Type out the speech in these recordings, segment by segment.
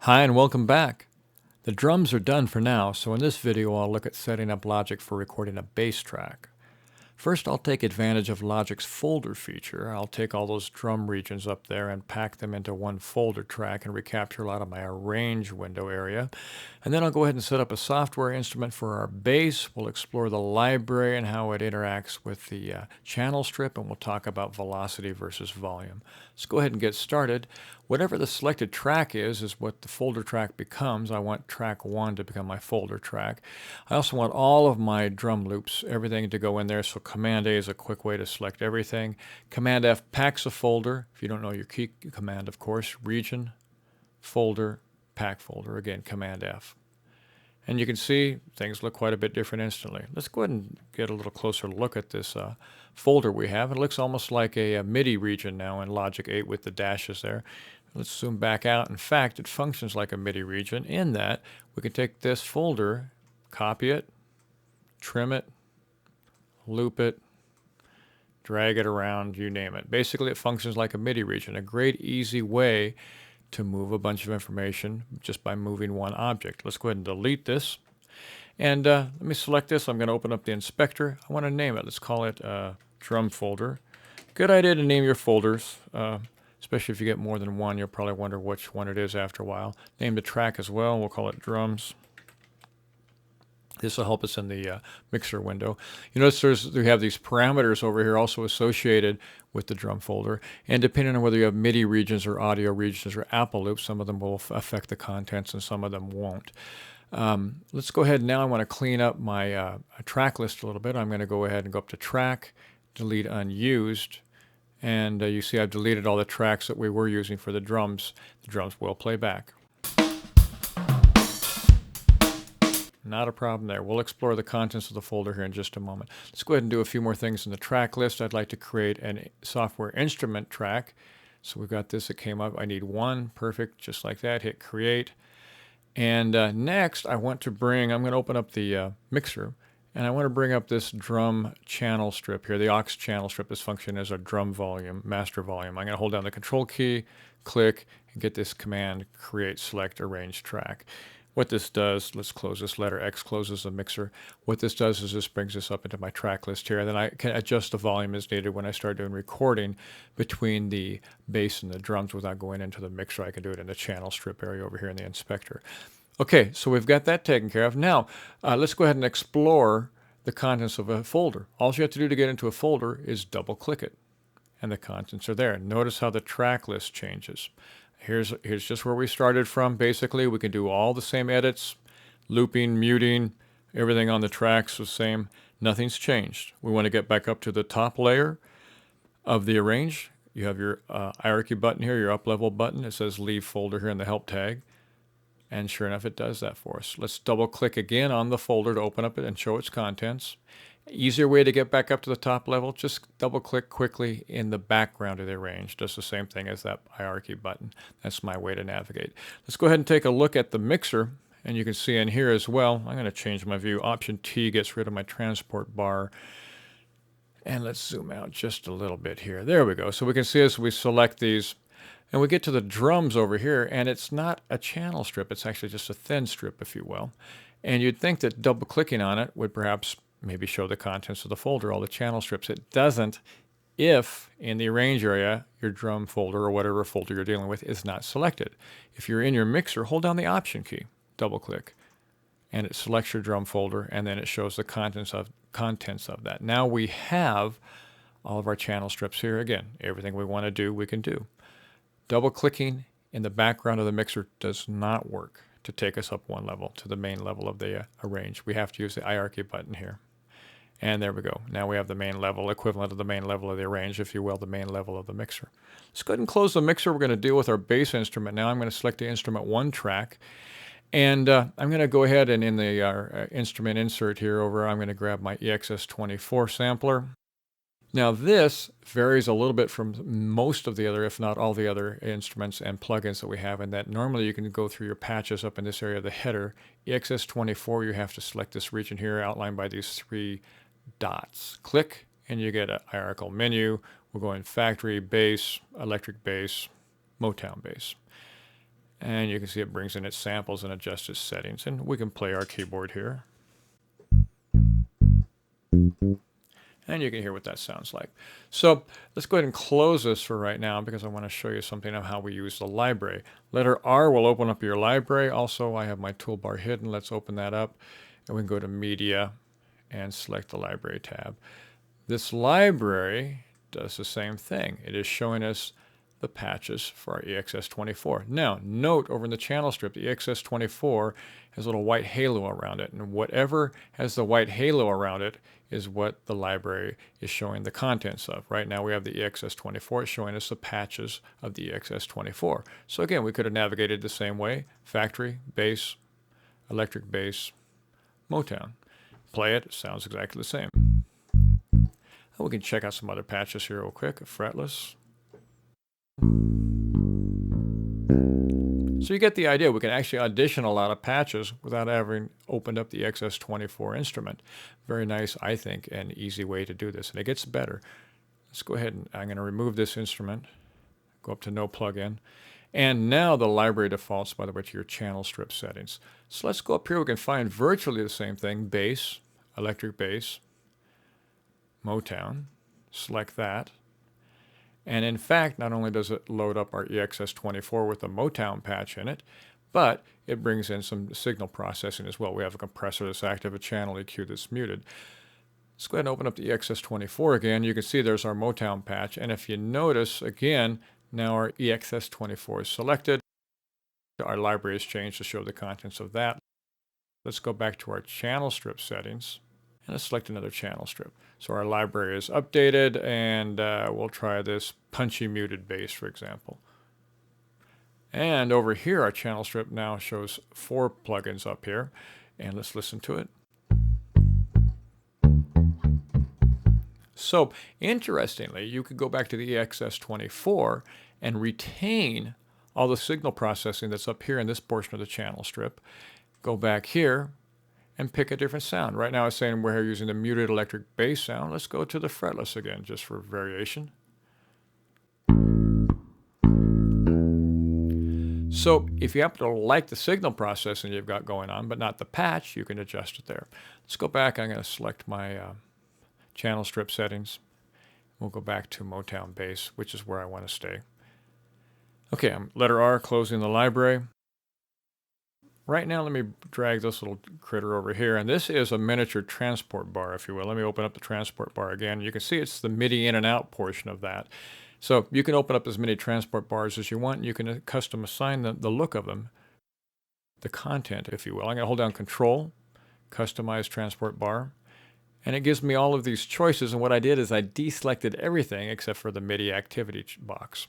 Hi and welcome back. The drums are done for now, so in this video I'll look at setting up Logic for recording a bass track. First, I'll take advantage of Logic's folder feature. I'll take all those drum regions up there and pack them into one folder track and recapture a lot of my arrange window area. And then I'll go ahead and set up a software instrument for our bass. We'll explore the library and how it interacts with the channel strip, and we'll talk about velocity versus volume. Let's go ahead and get started. Whatever the selected track is what the folder track becomes. I want track 1 to become my folder track. I also want all of my drum loops, everything to go in there, so Command A is a quick way to select everything. Command F packs a folder. If you don't know your key command, of course, region, folder, pack folder. Again, Command F. And you can see things look quite a bit different instantly. Let's go ahead and get a little closer look at this folder we have. It looks almost like a MIDI region now in Logic 8 with the dashes there. Let's zoom back out. In fact, it functions like a MIDI region in that we can take this folder, copy it, trim it, loop it, drag it around, you name it. Basically, it functions like a MIDI region, a great easy way to move a bunch of information just by moving one object. Let's go ahead and delete this. And let me select this. I'm going to open up the inspector. I want to name it. Let's call it drum folder. Good idea to name your folders. Especially if you get more than one, you'll probably wonder which one it is after a while. Name the track as well. We'll call it drums. This will help us in the mixer window. You notice we have these parameters over here also associated with the drum folder. And depending on whether you have MIDI regions or audio regions or Apple loops, some of them will affect the contents and some of them won't. Let's go ahead now. I want to clean up my track list a little bit. I'm going to go ahead and go up to track, delete unused. And you see I've deleted all the tracks that we were using for the drums. The drums will play back. Not a problem there. We'll explore the contents of the folder here in just a moment. Let's go ahead and do a few more things in the track list. I'd like to create a software instrument track. So we've got this that came up. I need one. Perfect. Just like that. Hit create. And next I'm going to open up the mixer. And I want to bring up this drum channel strip here, the aux channel strip. This function is a drum volume, master volume. I'm going to hold down the control key, click, and get this command, create, select, arrange track. What this does, let's close this letter X, closes the mixer. What this does is this brings this up into my track list here. And then I can adjust the volume as needed when I start doing recording between the bass and the drums without going into the mixer. I can do it in the channel strip area over here in the inspector. Okay, so we've got that taken care of. Now, let's go ahead and explore the contents of a folder. All you have to do to get into a folder is double-click it, and the contents are there. Notice how the track list changes. Here's just where we started from. Basically, we can do all the same edits, looping, muting, everything on the tracks the same. Nothing's changed. We want to get back up to the top layer of the arrange. You have your hierarchy button here, your up-level button. It says leave folder here in the help tag. And sure enough, it does that for us. Let's double click again on the folder to open up it and show its contents. Easier way to get back up to the top level, just double click quickly in the background of the arrange. Does the same thing as that hierarchy button. That's my way to navigate. Let's go ahead and take a look at the mixer. And you can see in here as well, I'm going to change my view. Option T gets rid of my transport bar. And let's zoom out just a little bit here. There we go. So we can see as we select these, and we get to the drums over here, and it's not a channel strip. It's actually just a thin strip, if you will. And you'd think that double-clicking on it would perhaps maybe show the contents of the folder, all the channel strips. It doesn't if in the arrange area, your drum folder or whatever folder you're dealing with is not selected. If you're in your mixer, hold down the Option key, double-click, and it selects your drum folder, and then it shows the contents of that. Now we have all of our channel strips here. Again, everything we want to do, we can do. Double-clicking in the background of the mixer does not work to take us up one level to the main level of the arrange. We have to use the hierarchy button here. And there we go. Now we have the main level, equivalent of the main level of the arrange, if you will, the main level of the mixer. Let's go ahead and close the mixer. We're going to deal with our bass instrument now. I'm going to select the instrument 1 track. And I'm going to go ahead and in the instrument insert here I'm going to grab my EXS24 sampler. Now this varies a little bit from most of the other, if not all the other instruments and plugins that we have, in that normally you can go through your patches up in this area of the header. EXS24, you have to select this region here outlined by these 3 dots. Click and you get a hierarchical menu. We'll go in factory, bass, electric bass, Motown bass. And you can see it brings in its samples and adjusts its settings. And we can play our keyboard here. And you can hear what that sounds like. So let's go ahead and close this for right now because I want to show you something of how we use the library. Letter R will open up your library. Also, I have my toolbar hidden. Let's open that up. And we can go to Media and select the Library tab. This library does the same thing. It is showing us the patches for our EXS24. Now, note over in the channel strip, the EXS24 has a little white halo around it, and whatever has the white halo around it is what the library is showing the contents of. Right now we have the EXS24 showing us the patches of the EXS24. So again, we could have navigated the same way: factory, bass, electric bass, Motown. Play it, it sounds exactly the same. We can check out some other patches here real quick. Fretless. So you get the idea. We can actually audition a lot of patches without having opened up the EXS24 instrument. Very nice, I think, and easy way to do this. And it gets better. Let's go ahead and I'm going to remove this instrument. Go up to No Plugin. And now the library defaults, by the way, to your channel strip settings. So let's go up here. We can find virtually the same thing: bass, electric bass, Motown. Select that. And in fact, not only does it load up our EXS24 with a Motown patch in it, but it brings in some signal processing as well. We have a compressor that's active, a channel EQ that's muted. Let's go ahead and open up the EXS24 again. You can see there's our Motown patch. And if you notice, again, now our EXS24 is selected. Our library has changed to show the contents of that. Let's go back to our channel strip settings. And let's select another channel strip. So our library is updated, and we'll try this punchy muted bass, for example. And over here, our channel strip now shows 4 plugins up here. And let's listen to it. So interestingly, you could go back to the EXS24 and retain all the signal processing that's up here in this portion of the channel strip. Go back here and pick a different sound. Right now it's saying we're using the muted electric bass sound. Let's go to the fretless again, just for variation. So if you happen to like the signal processing you've got going on, but not the patch, you can adjust it there. Let's go back. I'm going to select my channel strip settings. We'll go back to Motown bass, which is where I want to stay. Okay, I'm letter R, closing the library. Right now, let me drag this little critter over here, and this is a miniature transport bar, if you will. Let me open up the transport bar again. You can see it's the MIDI in and out portion of that. So you can open up as many transport bars as you want, and you can custom assign the look of them, the content, if you will. I'm going to hold down Control, Customize Transport Bar, and it gives me all of these choices, and what I did is I deselected everything except for the MIDI activity box.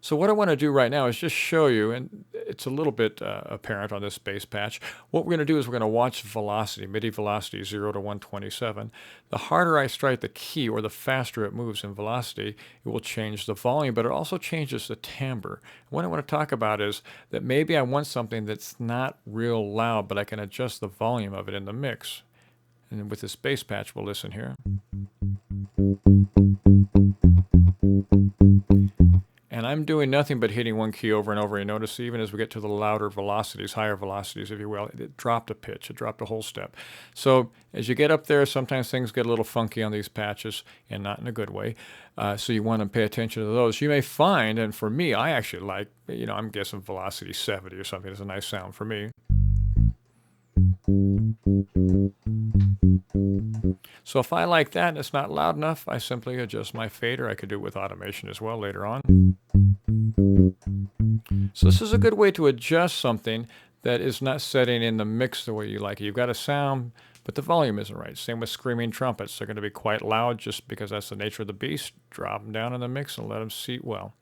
So what I want to do right now is just show you, and it's a little bit apparent on this bass patch. What we're going to do is we're going to watch velocity, MIDI velocity 0 to 127. The harder I strike the key, or the faster it moves in velocity, it will change the volume, but it also changes the timbre. What I want to talk about is that maybe I want something that's not real loud, but I can adjust the volume of it in the mix. And with this bass patch, we'll listen here. And I'm doing nothing but hitting one key over and over. You notice even as we get to the louder velocities, higher velocities, if you will, it dropped a pitch, it dropped a whole step. So as you get up there, sometimes things get a little funky on these patches, and not in a good way. So you want to pay attention to those. You may find, and for me, I actually like, I'm guessing velocity 70 or something is a nice sound for me. So if I like that and it's not loud enough, I simply adjust my fader. I could do it with automation as well later on. So this is a good way to adjust something that is not setting in the mix the way you like it. You've got a sound, but the volume isn't right. Same with screaming trumpets. They're going to be quite loud just because that's the nature of the beast. Drop them down in the mix and let them seat well.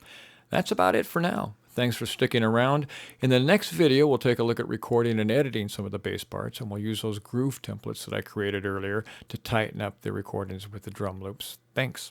That's about it for now. Thanks for sticking around. In the next video, we'll take a look at recording and editing some of the bass parts, and we'll use those groove templates that I created earlier to tighten up the recordings with the drum loops. Thanks.